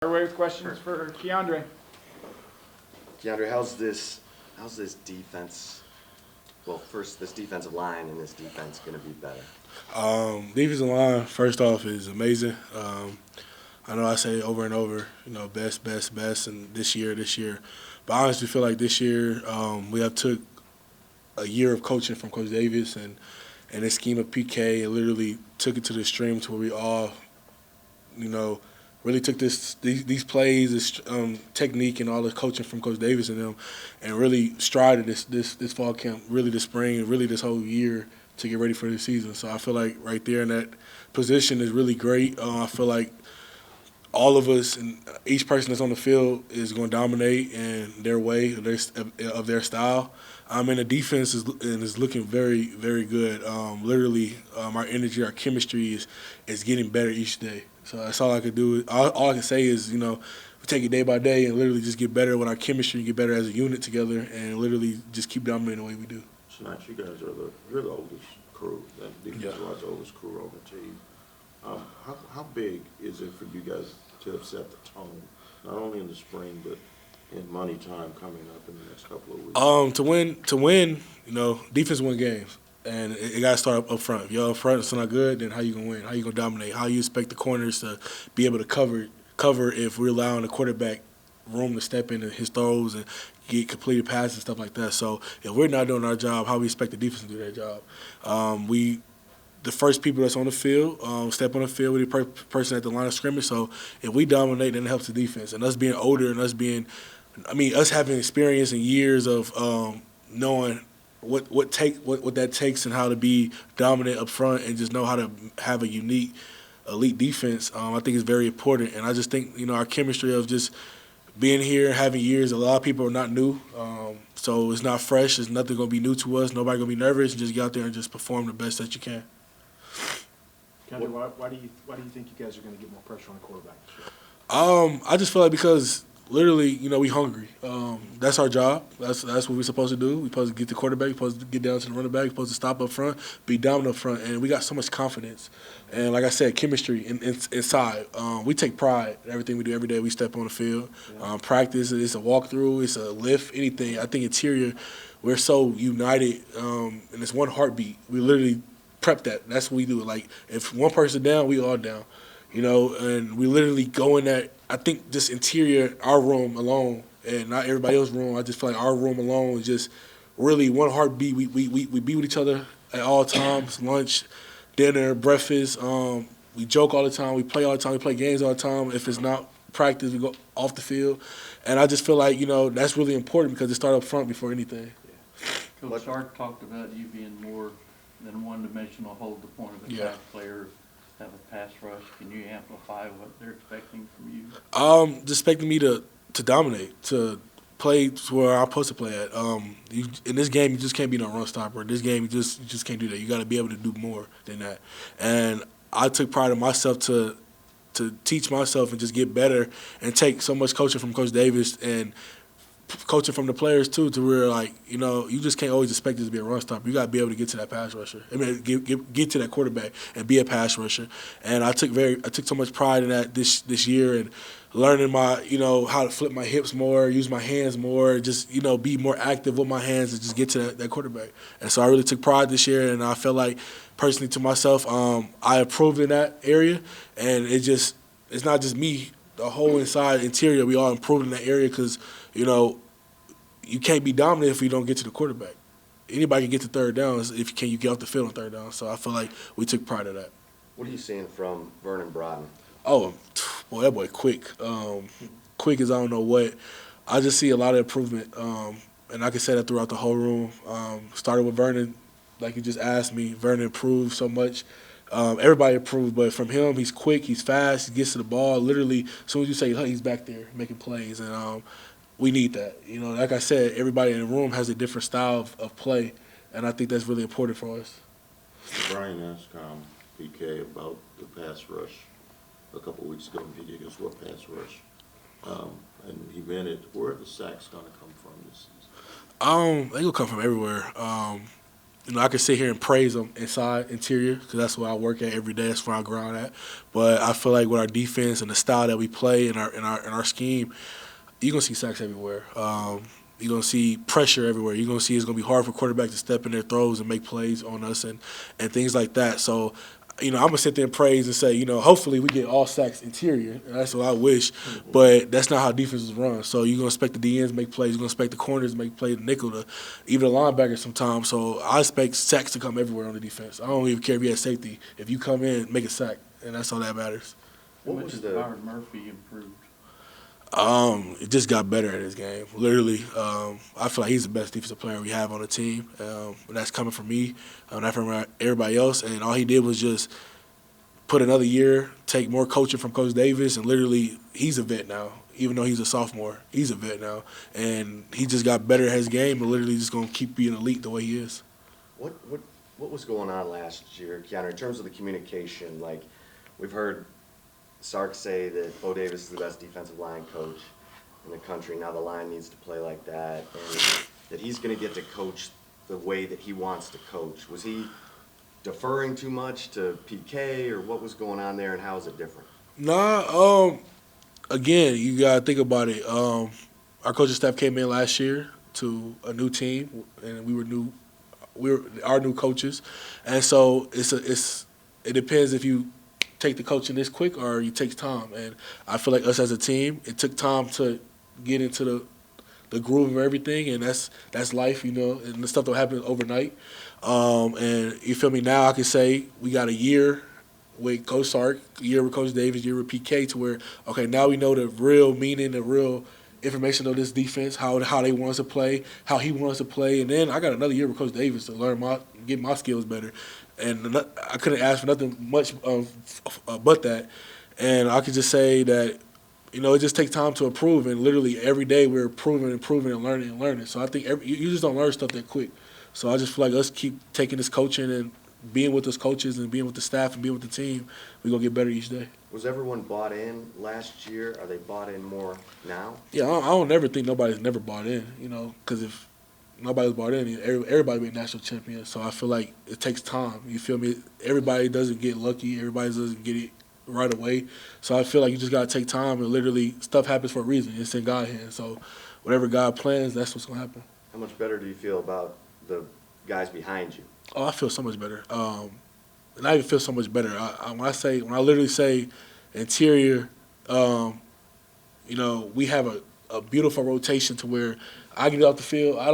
Away with questions for Keondre. Keondre, how's this defense? Well, first, this defensive line and this defense going to be better? Defensive line, first off, is amazing. I know I say it over and over, best, and this year. But I honestly feel like this year we have took a year of coaching from Coach Davis and his scheme of PK and literally took it to the extreme to where we all, really took these plays, this technique and all the coaching from Coach Davis and them and really strided this fall camp, really this spring, really this whole year to get ready for the season. So I feel like right there in that position is really great. I feel like all of us and each person that's on the field is going to dominate in their way, of their style. And the defense is looking very, very good. Literally, our energy, our chemistry is getting better each day. So that's all I could do. All I can say is, we take it day by day and literally just get better with our chemistry, get better as a unit together, and literally just keep dominating the way we do. Tonight, you guys are you're the oldest crew, that defense was the oldest crew on the team. How big is it for you guys to have set the tone, not only in the spring but in money time coming up in the next couple of weeks? To win, defense win games. And it got to start up front. If you're up front, it's not good, then how you going to win? How you going to dominate? How you expect the corners to be able to cover if we're allowing the quarterback room to step into his throws and get completed passes and stuff like that. So if we're not doing our job, how we expect the defense to do their job? The first people that's on the field step on the field with the person at the line of scrimmage. So if we dominate, then it helps the defense. And us being older and us having experience and years of knowing what that takes and how to be dominant up front and just know how to have a unique elite defense, I think is very important. And I just think, our chemistry of just being here, having years, a lot of people are not new. So it's not fresh. It's nothing going to be new to us. Nobody going to be nervous. Just get out there and just perform the best that you can. Keondre, why do you think you guys are going to get more pressure on the quarterback this year? I just feel like because literally, we hungry. That's our job. That's what we're supposed to do. We're supposed to get the quarterback. We're supposed to get down to the running back. We're supposed to stop up front, be dominant up front. And we got so much confidence. And like I said, chemistry inside. We take pride in everything we do every day we step on the field. Practice, it's a walkthrough, it's a lift, anything. I think interior, we're so united, and it's one heartbeat. We literally prep that. That's what we do. Like, if one person down, we all down. And we literally go in that. I think just interior, our room alone, and not everybody else's room. I just feel like our room alone is just really one heartbeat. We be with each other at all times, lunch, dinner, breakfast. We joke all the time. We play all the time. We play games all the time. If it's not practice, we go off the field. And I just feel like, that's really important because it starts up front before anything. Coach Sark talked about you being more than one-dimensional, hold the point of attack player, have a pass rush. Can you amplify what they're expecting from you? Just expecting me to dominate, to play to where I'm supposed to play at. In this game, you just can't be no run stopper. In this game, you just can't do that. You got to be able to do more than that. And I took pride in myself to teach myself and just get better and take so much coaching from Coach Davis and coaching from the players too, to where you just can't always expect this to be a run stopper. You got to be able to get to that pass rusher. Get to that quarterback and be a pass rusher. And I took so much pride in that this year and learning my how to flip my hips more, use my hands more, just be more active with my hands and just get to that quarterback. And so I really took pride this year, and I felt like personally to myself, I improved in that area, and it's not just me. The whole interior, we all improved in that area because, you can't be dominant if you don't get to the quarterback. Anybody can get to third down if you get off the field on third down. So I feel like we took pride of that. What are you seeing from Vernon Broughton? Oh, boy, that boy quick. Quick as I don't know what. I just see a lot of improvement, and I can say that throughout the whole room. Started with Vernon, like you just asked me. Vernon improved so much. Everybody improved, but from him, he's quick, he's fast, he gets to the ball. Literally, as soon as you say, hey, he's back there making plays, and we need that. Like I said, everybody in the room has a different style of play, and I think that's really important for us. Brian asked PK about the pass rush a couple of weeks ago, and he gave us what pass rush. And he meant it. Where are the sacks going to come from this season? They gonna come from everywhere. I can sit here and praise them inside, interior, because that's where I work at every day. That's where I grind at. But I feel like with our defense and the style that we play and our scheme, you're going to see sacks everywhere. You're going to see pressure everywhere. You're going to see it's going to be hard for quarterbacks to step in their throws and make plays on us and things like that. So, I'm going to sit there and praise and say, hopefully we get all sacks interior. And that's what I wish. But that's not how defenses run. So you're going to expect the DNs to make plays. You're going to expect the corners to make plays, the nickel, even the linebackers sometimes. So I expect sacks to come everywhere on the defense. I don't even care if you have safety. If you come in, make a sack. And that's all that matters. What was the Byron Murphy improved? It just got better at his game. Literally, I feel like he's the best defensive player we have on the team. And that's coming from me, not from everybody else. And all he did was just put another year, take more coaching from Coach Davis, and literally he's a vet now. Even though he's a sophomore, he's a vet now. And he just got better at his game and literally just going to keep being elite the way he is. what was going on last year, Keondre, in terms of the communication? Like, we've heard Sark say that Bo Davis is the best defensive line coach in the country. Now the line needs to play like that, and that he's going to get to coach the way that he wants to coach. Was he deferring too much to PK, or what was going on there, and how is it different? Nah, again, you got to think about it. Our coaching staff came in last year to a new team, and we were our new coaches. And so it depends if you take the coaching this quick or you take time. And I feel like us as a team, it took time to get into the groove of everything, and that's life, and the stuff that happens overnight. And you feel me? Now I can say we got a year with Coach Sark, a year with Coach Davis, a year with PK, to where, okay, now we know the real meaning, the real information of this defense, how they want us to play, how he wants to play. And then I got another year with Coach Davis to learn get my skills better. And I couldn't ask for nothing much but that. And I could just say that, it just takes time to improve. And literally every day we're improving and learning. So I think you just don't learn stuff that quick. So I just feel like us keep taking this coaching and being with those coaches and being with the staff and being with the team, we're going to get better each day. Was everyone bought in last year? Are they bought in more now? Yeah, I don't ever think nobody's never bought in, because if nobody's bought in, everybody be a national champion. So I feel like it takes time. You feel me? Everybody doesn't get lucky. Everybody doesn't get it right away. So I feel like you just got to take time, and literally stuff happens for a reason. It's in God's hands. So whatever God plans, that's what's going to happen. How much better do you feel about the guys behind you? Oh, I feel so much better. And I even feel so much better. When I literally say interior, we have a beautiful rotation to where I get off the field. I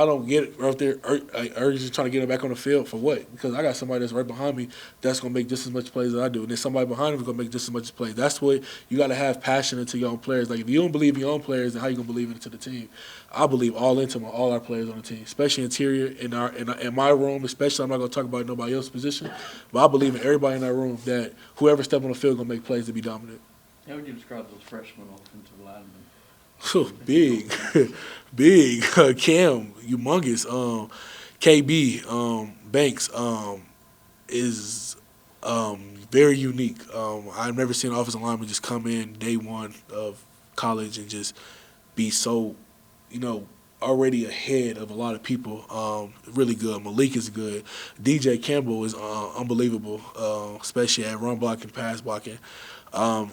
don't get right there urgently trying to get him back on the field for what? Because I got somebody that's right behind me that's gonna make just as much plays as I do, and then somebody behind him is gonna make just as much plays. That's what you got to have passion into your own players. Like if you don't believe in your own players, then how you gonna believe into the team? I believe all our players on the team, especially interior in my room. Especially, I'm not gonna talk about nobody else's position, but I believe in everybody in that room that whoever step on the field gonna make plays to be dominant. How would you describe those freshman offensive linemen? Big, big. Cam, humongous. KB, Banks, is very unique. I've never seen an offensive lineman just come in day one of college and just be so, already ahead of a lot of people. Really good. Malik is good. DJ Campbell is unbelievable, especially at run blocking, pass blocking. I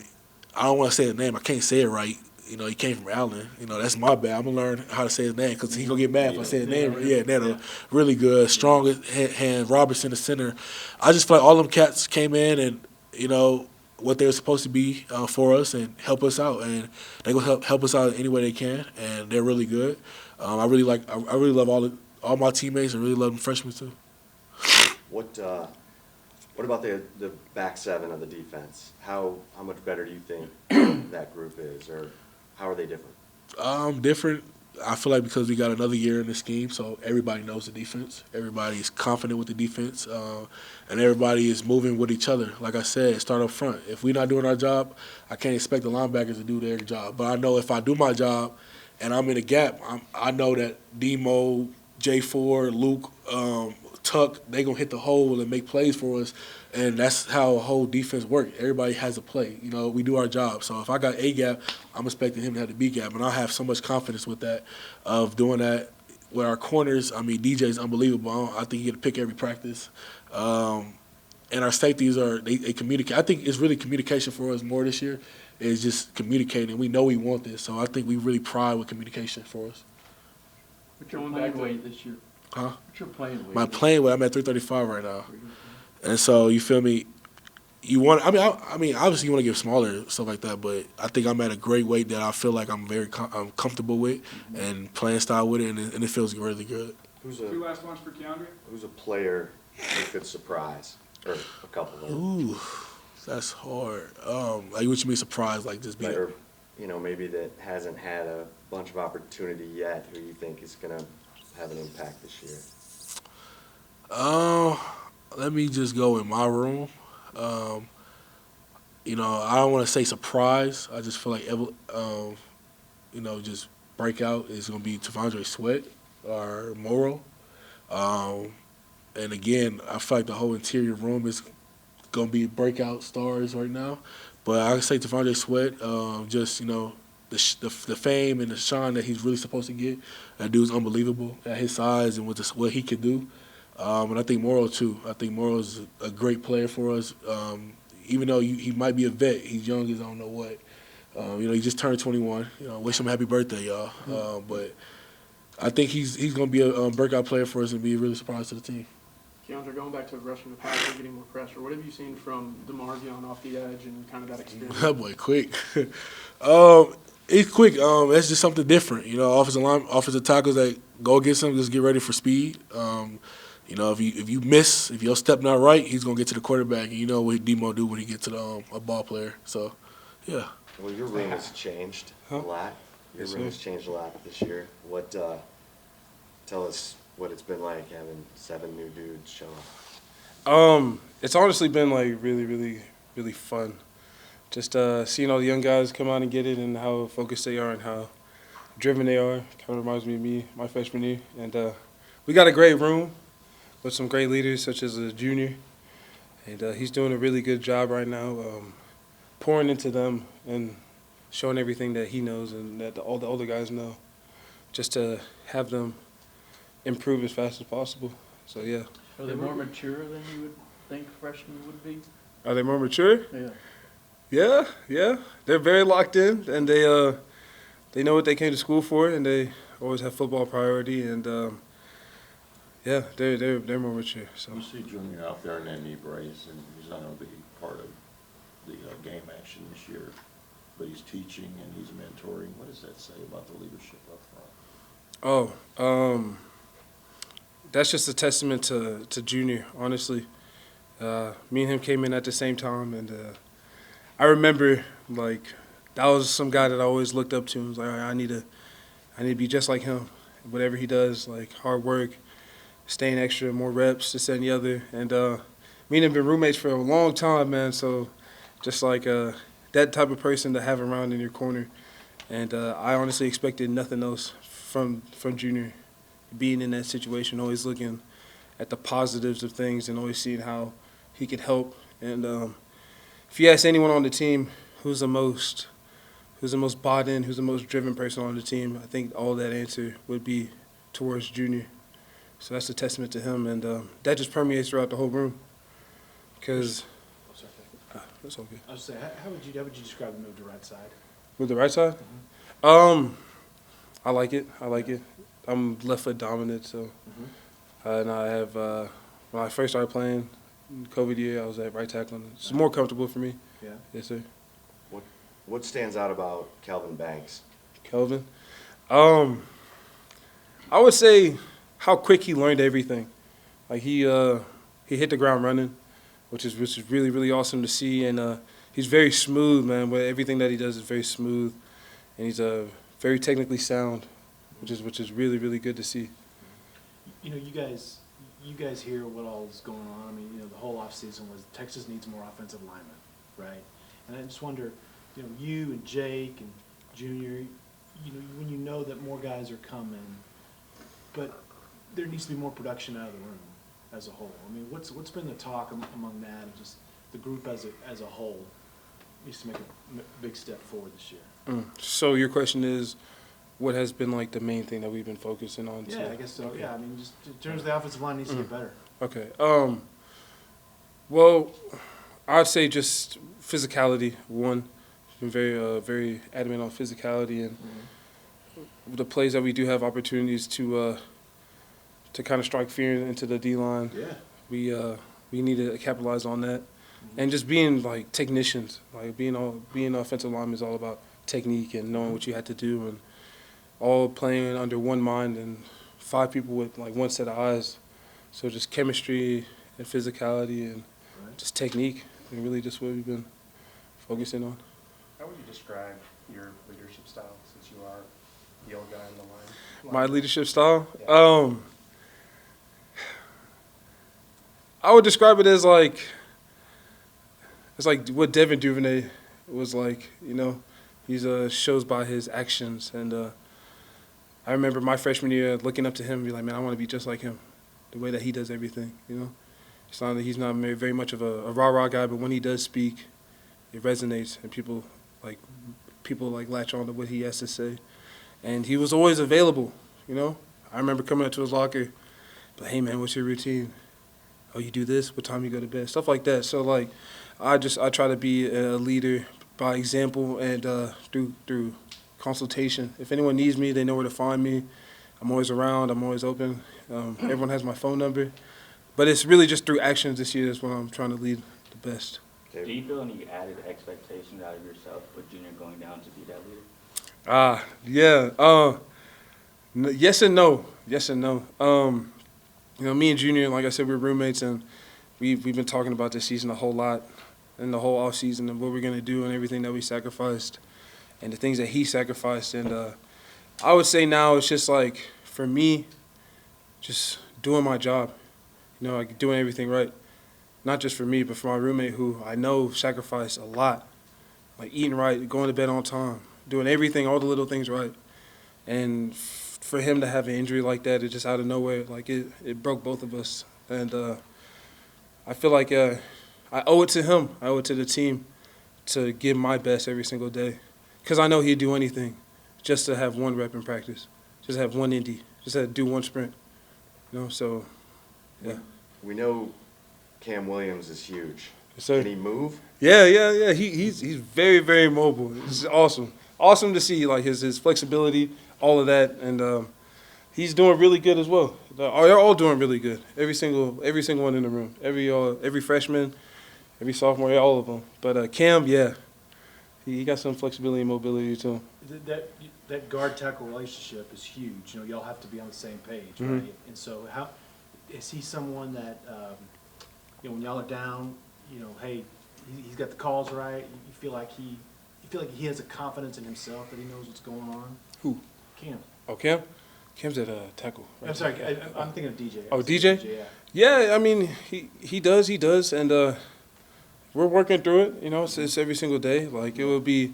don't want to say his name. I can't say it right. He came from Allen. That's my bad. I'm going to learn how to say his name because he's going to get mad if I say his name. Yeah, Neto. Really good. Strong hand. Robertson, the center. I just feel like all them cats came in and, what they were supposed to be for us and help us out. And they're going to help us out any way they can. And they're really good. I really love all my teammates. I really love them freshmen too. What about the back seven of the defense? How much better do you think that group is, or how are they different? Different. I feel like because we got another year in the scheme, so everybody knows the defense. Everybody's confident with the defense, and everybody is moving with each other. Like I said, start up front. If we're not doing our job, I can't expect the linebackers to do their job. But I know if I do my job and I'm in a gap, I know that Demo, J4, Luke, Tuck, they going to hit the hole and make plays for us, and that's how a whole defense works. Everybody has a play. We do our job. So if I got A gap, I'm expecting him to have the B gap, and I have so much confidence with that of doing that with our corners, I mean, DJ's unbelievable. I think he get a pick every practice. And our safeties they communicate. I think it's really communication for us more this year. It's just communicating. We know we want this, so I think we really pride with communication for us. What's your playing weight this year? Huh? What's your playing weight? My playing weight, I'm at 335 right now. And so you feel me? You want? I mean, obviously you want to get smaller and stuff like that, but I think I'm at a great weight that I feel like I'm I'm comfortable with and playing style with it, and it feels really good. Two last ones for Keondre. Who's a player who could surprise, or a couple of them? Ooh, that's hard. Like what you mean surprise? Like just being. Or, maybe that hasn't had a bunch of opportunity yet, who you think is going to have an impact this year? Let me just go in my room. I don't want to say surprise. I just feel like, just breakout is going to be T'Vondre Sweat or Morrow. And again, I feel like the whole interior room is going to be breakout stars right now. But I can say T'Vondre Sweat, the fame and the shine that he's really supposed to get. That dude's unbelievable at his size and with what he can do. And I think Morrow, too. I think Morrow is a great player for us. Even though he might be a vet, he's young as I don't know what. He just turned 21. Wish him a happy birthday, y'all. But I think he's going to be a breakout player for us and be a really surprise to the team. Keondre, going back to rushing the passer, getting more pressure, what have you seen from DeMarvion off the edge and kind of that experience? That boy quick. It's quick. It's just something different. Offensive tackles that go against him, just get ready for speed. If you miss, if your step not right, he's gonna get to the quarterback, and you know what Demo do when he gets to a ball player. So, yeah. Well, your room has changed a lot. Your room has changed a lot this year. Tell us what it's been like having 7 new dudes show up. It's honestly been like really, really, really fun. Just seeing all the young guys come out and get it, and how focused they are, and how driven they are. Kind of reminds me of me, my freshman year. And we got a great room with some great leaders, such as a junior. And he's doing a really good job right now, pouring into them and showing everything that he knows and that all the older guys know, just to have them improve as fast as possible. So, yeah. Are they more mature than you would think freshmen would be? Are they more mature? Yeah. Yeah. They're very locked in, and they know what they came to school for, and they always have football priority, and they're more mature. So You see Junior out there in that knee brace, and he's not going to be part of the game action this year, but he's teaching and he's mentoring. What does that say about the leadership up front? That's just a testament to Junior, honestly. Me and him came in at the same time, and I remember, like, that was some guy that I always looked up to. I was like, I need to be just like him. Whatever he does, like hard work, staying extra, more reps, this and the other. And me and him have been roommates for a long time, man. So just like that type of person to have around in your corner. And I honestly expected nothing else from Junior, being in that situation, always looking at the positives of things and always seeing how he could help. And if you ask anyone on the team who's the most bought in, who's the most driven person on the team, I think all that answer would be towards Junior. So that's a testament to him, and that just permeates throughout the whole room. Because that's all good. I was saying, how would you describe the move to right side? With the right side, I like it. I'm left foot dominant, so and I have when I first started playing COVID year, I was at right tackle. It's more comfortable for me. Yeah. Yes, sir. What stands out about Kelvin Banks? Kelvin, I would say how quick he learned everything. Like he hit the ground running, which is really, really awesome to see. And he's very smooth, man. But everything that he does is very smooth, and he's very technically sound, which is really, really good to see. You guys hear what all is going on. I mean, the whole offseason was Texas needs more offensive linemen, right? And I just wonder, you and Jake and Junior, when you know that more guys are coming, but there needs to be more production out of the room as a whole. I mean, what's been the talk among that and just the group as a whole needs to make a big step forward this year? So your question is, what has been like the main thing that we've been focusing on. Yeah, I guess so. Yeah, I mean, just in terms of the offensive line needs to get better. Okay. Well, I'd say just physicality. One, been very adamant on physicality, and the plays that we do have opportunities to kind of strike fear into the D line. Yeah. We need to capitalize on that, and just being like technicians. Like being an offensive lineman is all about technique and knowing what you had to do, and all playing under one mind and 5 people with like one set of eyes. So just chemistry and physicality and just technique, and really just what we've been focusing on. How would you describe your leadership style, since you are the old guy in the line? My leadership style? Yeah. I would describe it as like, it's like what Devin Duvernay was like, you know. He's shows by his actions, and I remember my freshman year looking up to him and be like, man, I want to be just like him, the way that he does everything, you know. It's not that he's not very much of a rah-rah guy, but when he does speak, it resonates, and people latch on to what he has to say. And he was always available, you know. I remember coming up to his locker, but hey man, what's your routine? Oh, you do this? What time you go to bed? Stuff like that. So like, I try to be a leader by example and through consultation. If anyone needs me, they know where to find me. I'm always around. I'm always open. Everyone has my phone number. But it's really just through actions this year is when I'm trying to lead the best. Okay. Do you feel any added expectations out of yourself with Junior going down to be that leader? Yeah. Yes and no. Yes and no. You know, me and Junior, like I said, we're roommates, and we've been talking about this season a whole lot, and the whole off season, and what we're gonna do, and everything that we sacrificed, and the things that he sacrificed. And I would say now it's just like, for me, just doing my job. You know, like doing everything right. Not just for me, but for my roommate, who I know sacrificed a lot. Like eating right, going to bed on time, doing everything, all the little things right. And for him to have an injury like that, it just out of nowhere, like it broke both of us. And I feel like I owe it to him, I owe it to the team to give my best every single day. Because I know he'd do anything just to have one rep in practice, just to have one indie, just to do one sprint. You know, so, yeah. We know Cam Williams is huge. Yes, sir. Can he move? Yeah. He's very, very mobile. It's awesome. Awesome to see, like, his flexibility, all of that, and he's doing really good as well. They're all doing really good. Every single one in the room. Every freshman, every sophomore, all of them. But Cam, yeah, he got some flexibility and mobility too. That guard tackle relationship is huge. You know, y'all have to be on the same page, Mm-hmm. right? And so, how is he someone that you know, when y'all are down, you know, hey, he's got the calls right. You feel like he has a confidence in himself that he knows what's going on. Who? Cam. Oh, Cam? Cam's at tackle. Right? I'm sorry, I'm thinking of DJ. Oh, DJ? Yeah. Yeah, I mean, he does, and we're working through it. You know, it's every single day. Like, it'd be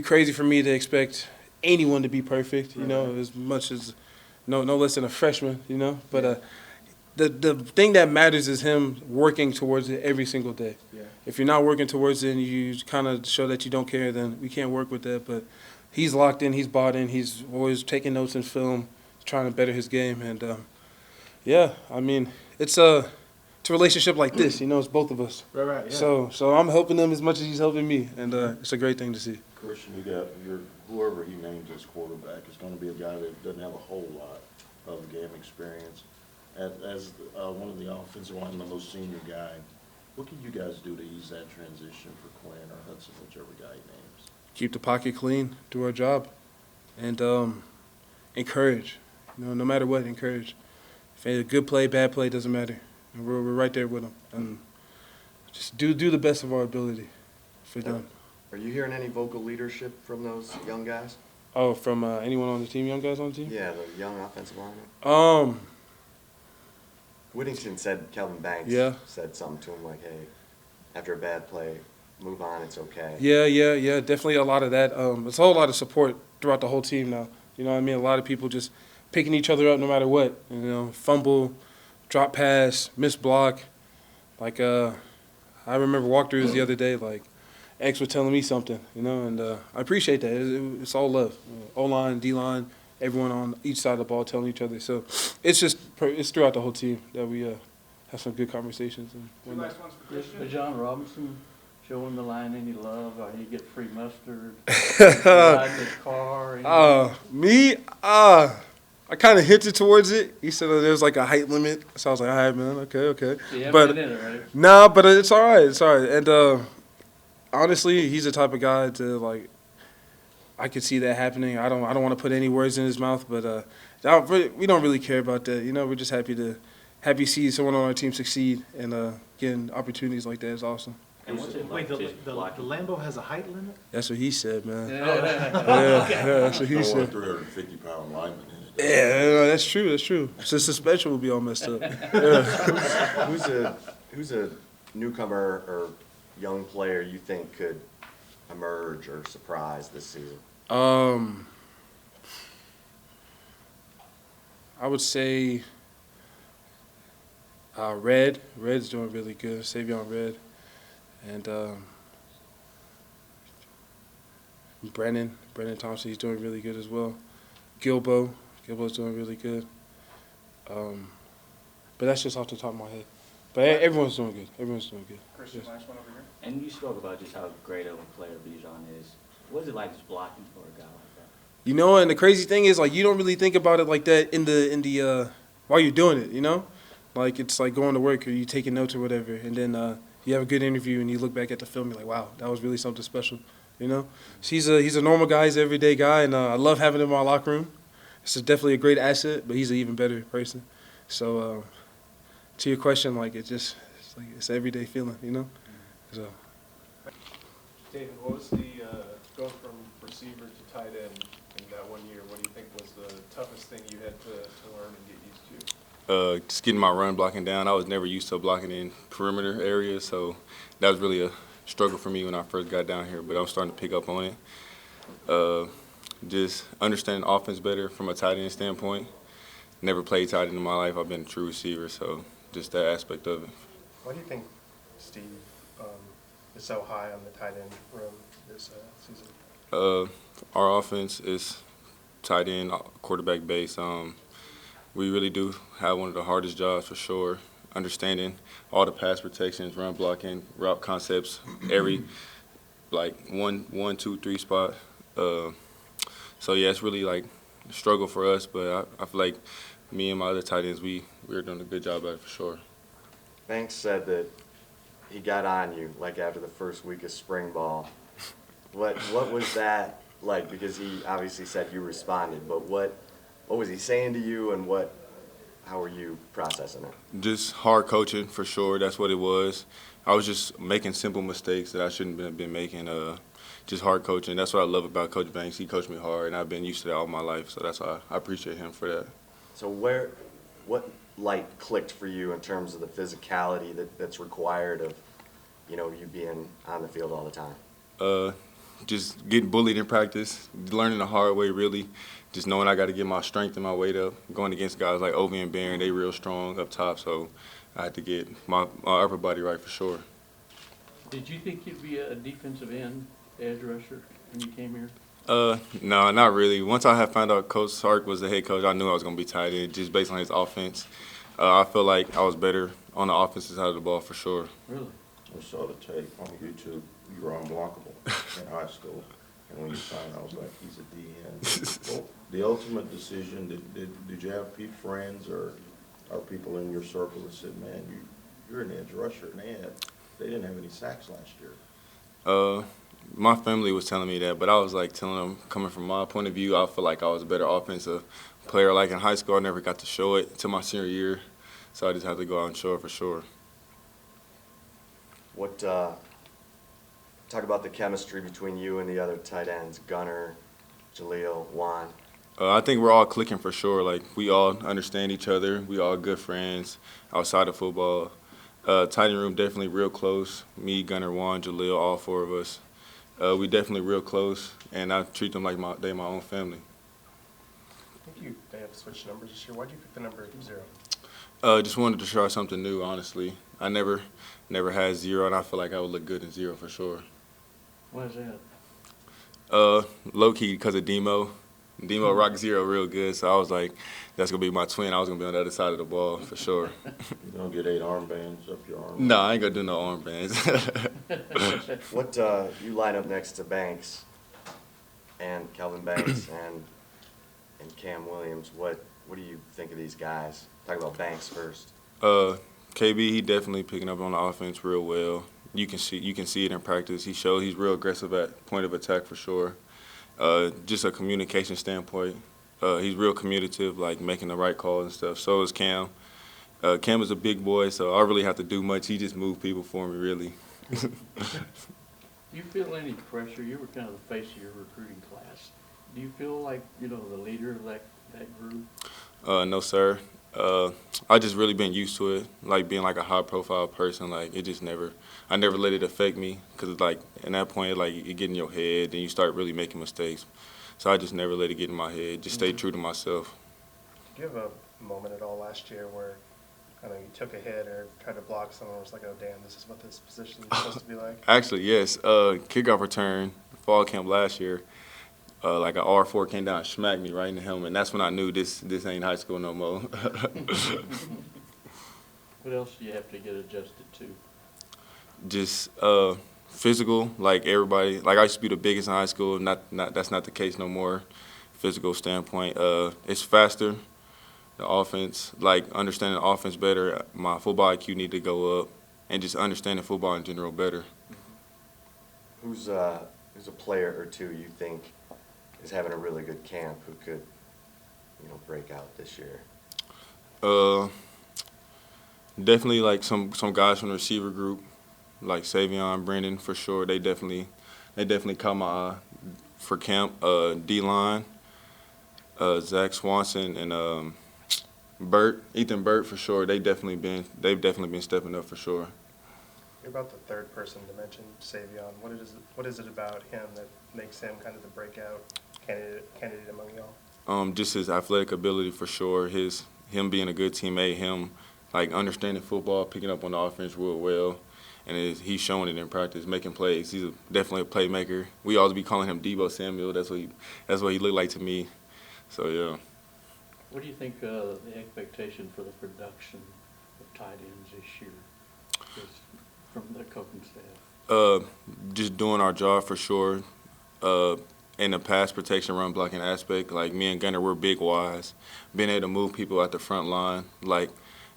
crazy for me to expect anyone to be perfect. You know, as much as no less than a freshman. You know, but the thing that matters is him working towards it every single day. Yeah. If you're not working towards it and you kind of show that you don't care, then we can't work with that. But he's locked in, he's bought in, he's always taking notes in film, trying to better his game. And, yeah, I mean, it's a relationship like this, you know, it's both of us. Right, yeah. So I'm helping him as much as he's helping me, and it's a great thing to see. Christian, you got whoever he names as quarterback is going to be a guy that doesn't have a whole lot of game experience. As one of the offensive linemen, the most senior guy, what can you guys do to ease that transition for Quinn or Hudson, whichever guy he names? Keep the pocket clean, do our job, and encourage. You know, no matter what, encourage. If it's a good play, bad play, doesn't matter. And we're right there with them. And just do the best of our ability for them. Are you hearing any vocal leadership from those young guys? Oh, from anyone on the team, young guys on the team? Yeah, the young offensive linemen. Whittington said Kelvin Banks said something to him like, hey, after a bad play, move on, it's okay. Yeah, definitely a lot of that. It's a whole lot of support throughout the whole team now. You know what I mean? A lot of people just picking each other up no matter what. You know, fumble, drop pass, miss block. Like, I remember walkthroughs the other day, like, X was telling me something, you know, and I appreciate that. It's all love, O-line, D-line, everyone on each side of the ball telling each other. So it's throughout the whole team that we have some good conversations. And Two last ones for Christian. Bijan Robinson showing the line any love, or he get free mustard, ride in his car? I kind of hinted towards it. He said there's like a height limit, so I was like, all right, man, okay. You haven't But been in it, right? nah, but it's all right. And honestly, he's the type of guy to like. I could see that happening. I don't want to put any words in his mouth, but we don't really care about that. We're just happy to see someone on our team succeed, and getting opportunities like that is awesome. And what's it Wait, like the just blocking? Lambo has a height limit? That's what he said, man. Yeah. That's what he Don't want said. a 350-pound lineman in it. Yeah, that's true. So suspension will be all messed up. Who's a newcomer or young player you think could emerge or surprise this season? I would say Red. Red's doing really good. Tavion Red. And Brennan Thompson, he's doing really good as well. Gilbo's doing really good. But that's just off the top of my head. But everyone's doing good. Christian, Yes. last one over here. And you spoke about just how great of a player Bijan is. What is it like just blocking for a guy like that? And the crazy thing is, like, you don't really think about it like that in the while you're doing it, Like, it's like going to work or you taking notes or whatever, and then you have a good interview and you look back at the film, you're like, wow, that was really something special, So he's a normal guy, he's an everyday guy, and I love having him in my locker room. It's definitely a great asset, but he's an even better person. So to your question, like, it's an everyday feeling, So. David, what was the going from receiver to tight end in that 1 year? What do you think was the toughest thing you had to learn and get used to? Just getting my run blocking down. I was never used to blocking in perimeter areas, so that was really a struggle for me when I first got down here, but I'm starting to pick up on it. Just understanding offense better from a tight end standpoint. Never played tight end in my life. I've been a true receiver, so just that aspect of it. Why do you think Steve is so high on the tight end room this season? Our offense is tight end, quarterback base. We really do have one of the hardest jobs for sure. Understanding all the pass protections, run blocking, route concepts, every like 1, 2, 3 spot. So yeah, it's really like a struggle for us, but I feel like me and my other tight ends, we're doing a good job at it for sure. Banks said that he got on you like after the first week of spring ball. What was that like? Because he obviously said you responded, but what was he saying to you, and how were you processing it? Just hard coaching for sure. That's what it was. I was just making simple mistakes that I shouldn't have been making. Just hard coaching. That's what I love about Coach Banks. He coached me hard, and I've been used to that all my life. So that's why I appreciate him for that. So what light clicked for you in terms of the physicality that's required of, you being on the field all the time? Just getting bullied in practice, learning the hard way, really. Just knowing I got to get my strength and my weight up. Going against guys like Ovi and Barron, they real strong up top, so I had to get my upper body right for sure. Did you think you'd be a defensive end edge rusher when you came here? No, not really. Once I had found out Coach Sark was the head coach, I knew I was going to be tight end just based on his offense. I feel like I was better on the offensive side of the ball for sure. Really? I saw the tape on YouTube. You were unblockable in high school. And when you signed, I was like, he's a DN. Well, the ultimate decision, did you have friends or people in your circle that said, man, you're an edge rusher, and they didn't have any sacks last year? My family was telling me that, but I was like telling them, coming from my point of view, I feel like I was a better offensive player. Like in high school, I never got to show it until my senior year, so I just had to go out and show it for sure. Talk about the chemistry between you and the other tight ends, Gunner, Jaleel, Juan. I think we're all clicking for sure. Like, we all understand each other. We all good friends outside of football. Tight end room definitely real close. Me, Gunner, Juan, Jaleel, all four of us. We definitely real close, and I treat them like they're my own family. I think they have switched numbers this year. Why did you pick the number 0? Just wanted to try something new, honestly. I never had 0, and I feel like I would look good in 0 for sure. Why is that? Low-key because of Demo. Demo rock zero real good, so I was like, that's going to be my twin. I was going to be on the other side of the ball for sure. You don't get 8 armbands up your arm. No, I ain't going to do no armbands. What, you line up next to Banks and Kelvin Banks and Cam Williams. What do you think of these guys? Talk about Banks first. KB, he definitely picking up on the offense real well. You can see it in practice. He's real aggressive at point of attack for sure. Just a communication standpoint, he's real communicative, like making the right calls and stuff. So is Cam. Cam is a big boy, so I don't really have to do much. He just moves people for me, really. Do you feel any pressure? You were kind of the face of your recruiting class. Do you feel like, the leader of that group? No, sir. I just really been used to it, like being like a high-profile person. Like I never let it affect me, because like in that point, like you get in your head and you start really making mistakes. So I just never let it get in my head. Just stay true to myself. Did you have a moment at all last year where you took a hit or tried to block someone, was like, oh damn, this is what this position is supposed to be like? Actually, yes. Kickoff return, fall camp last year. Like an R4 came down and smacked me right in the helmet. And that's when I knew this ain't high school no more. What else do you have to get adjusted to? Just physical, like everybody. Like I used to be the biggest in high school. That's not the case no more. Physical standpoint, it's faster. The offense, like understanding the offense better. My football IQ need to go up, and just understanding football in general better. Who's a player or two you think is having a really good camp who could, break out this year? Definitely like some guys from the receiver group, like Tavion, Brendan for sure. They definitely caught my eye for camp. D-line, Zach Swanson and Ethan Burt for sure. They've definitely been stepping up for sure. You're about the third person to mention Tavion. What is it about him that makes him kind of the breakout candidate among y'all? Just his athletic ability for sure. Him being a good teammate, him like understanding football, picking up on the offense real well, and he's showing it in practice, making plays. He's definitely a playmaker. We always be calling him Debo Samuel. That's what he looked like to me. So yeah. What do you think the expectation for the production of tight ends this year is from the coaching staff? Just doing our job for sure. In the pass protection, run blocking aspect, like me and Gunner, we're big wise. Being able to move people at the front line, like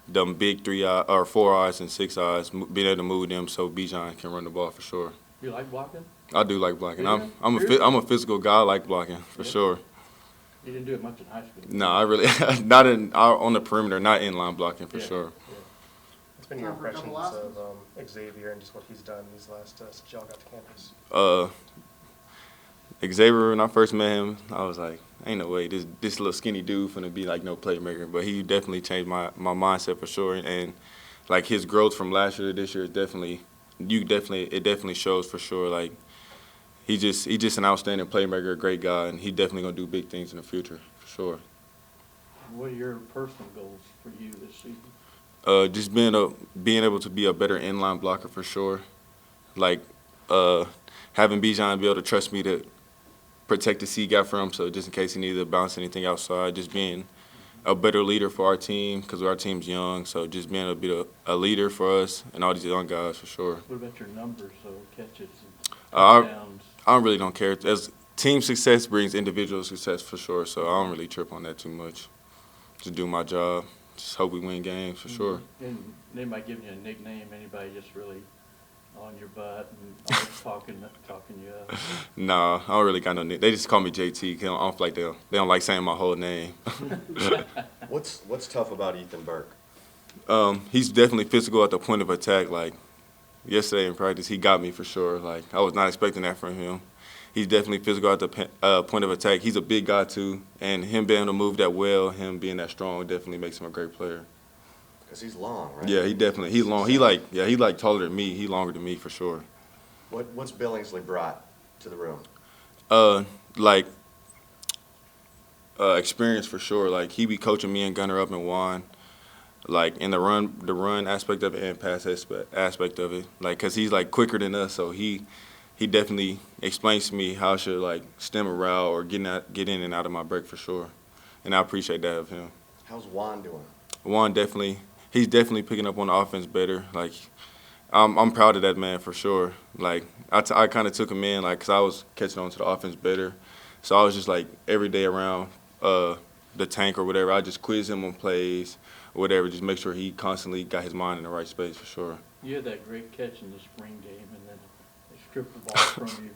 them big 4 eyes and 6 eyes, being able to move them so Bijan can run the ball for sure. You like blocking? I do like blocking. Yeah. I'm a physical guy. I like blocking for sure. You didn't do it much in high school. No, I really not on the perimeter, not in line blocking for sure. Yeah. What's been your impressions of Xavier and just what he's done these last since y'all got to campus? Xavier, when I first met him, I was like, ain't no way this little skinny dude finna be like no playmaker. But he definitely changed my mindset for sure. And like his growth from last year to this year is definitely shows for sure. Like he's just an outstanding playmaker, a great guy, and he definitely gonna do big things in the future for sure. What are your personal goals for you this season? Just being able to be a better inline blocker for sure. Like having Bijan be able to trust me to protect the C-gap for him, so just in case he needed to bounce anything outside, just being a better leader for our team because our team's young, so just being able to be a leader for us and all these young guys for sure. What about your numbers, so catches and touchdowns? I really don't care. As team success brings individual success for sure, so I don't really trip on that too much. Just do my job. Just hope we win games for sure. And anybody giving you a nickname? Anybody just really on your butt and always talking you up? Nah, I don't really got no nickname. They just call me JT. They don't like saying my whole name. What's tough about Ethan Burke? He's definitely physical at the point of attack. Like yesterday in practice, he got me for sure. Like I was not expecting that from him. He's definitely physical at the point of attack. He's a big guy too, and him being able to move that well, him being that strong, definitely makes him a great player. Because he's long, right? Yeah, he's long. He like taller than me. He longer than me for sure. What's Billingsley brought to the room? Experience for sure. Like he be coaching me and Gunner up in Juan, like in the run aspect of it and pass aspect of it. Like, cause he's like quicker than us, so he he definitely explains to me how I should like stem a route or get in and out of my break for sure, and I appreciate that of him. How's Juan doing? Juan he's definitely picking up on the offense better. Like I'm proud of that man for sure. Like I kind of took him in like 'cause I was catching on to the offense better, so I was just like every day around the tank or whatever. I just quiz him on plays or whatever, just make sure he constantly got his mind in the right space for sure. You had that great catch in the spring game, and then they stripped the ball from you.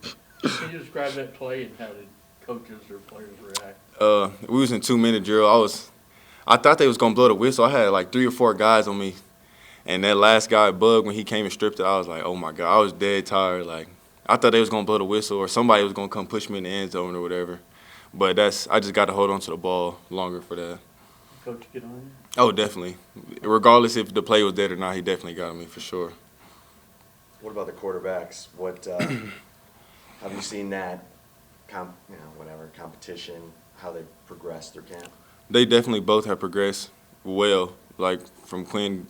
Can you describe that play and how did coaches or players react? We was in 2-minute drill. I thought they was gonna blow the whistle. I had like 3 or 4 guys on me, and that last guy, Bug, when he came and stripped it, I was like, oh my God, I was dead tired. Like I thought they was gonna blow the whistle or somebody was gonna come push me in the end zone or whatever. But I just got to hold on to the ball longer for that. Coach get on you? Oh, definitely. Regardless if the play was dead or not, he definitely got me for sure. What about the quarterbacks? What have you seen that competition? How they progressed through camp? They definitely both have progressed well. Like from Quinn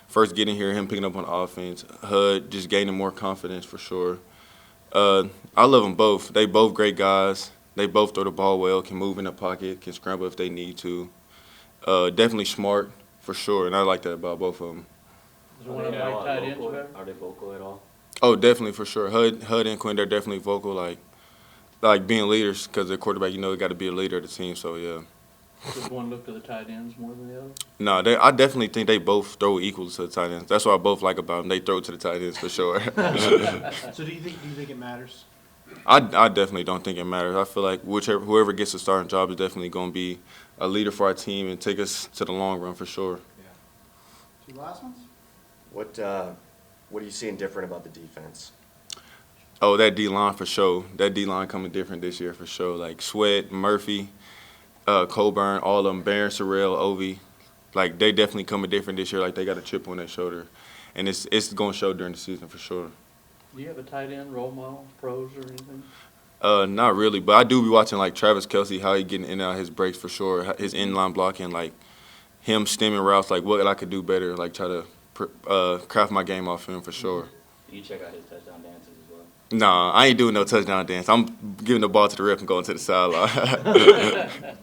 first getting here, him picking up on offense, Hud just gaining more confidence for sure. I love them both. They both great guys. They both throw the ball well, can move in the pocket, can scramble if they need to. Definitely smart for sure, and I like that about both of them. Is one of them like tight ends better? Are they vocal at all? Oh, definitely for sure. Hud and Quinn, they're definitely vocal, like being leaders, because the quarterback, you got to be a leader of the team. So yeah. Does one look to the tight ends more than the other? No, I definitely think they both throw equal to the tight ends. That's what I both like about them. They throw to the tight ends for sure. So do you think it matters? I definitely don't think it matters. I feel like whoever gets the starting job is definitely going to be a leader for our team and take us to the long run for sure. Yeah. 2 last ones? What are you seeing different about the defense? Oh, that D-line for sure. That D-line coming different this year for sure. Like Sweat, Murphy, Coburn, all of them, Barron, Sorrell, Ovi. Like they definitely coming different this year. Like they got a chip on their shoulder. And it's going to show during the season for sure. Do you have a tight end role model, pros or anything? Not really, but I do be watching like Travis Kelce, how he getting in and out of his breaks for sure, his inline blocking, like him stemming routes, like what I could do better, like try to craft my game off him for sure. Do you check out his touchdown dances as well? Nah, I ain't doing no touchdown dance. I'm giving the ball to the ref and going to the sideline.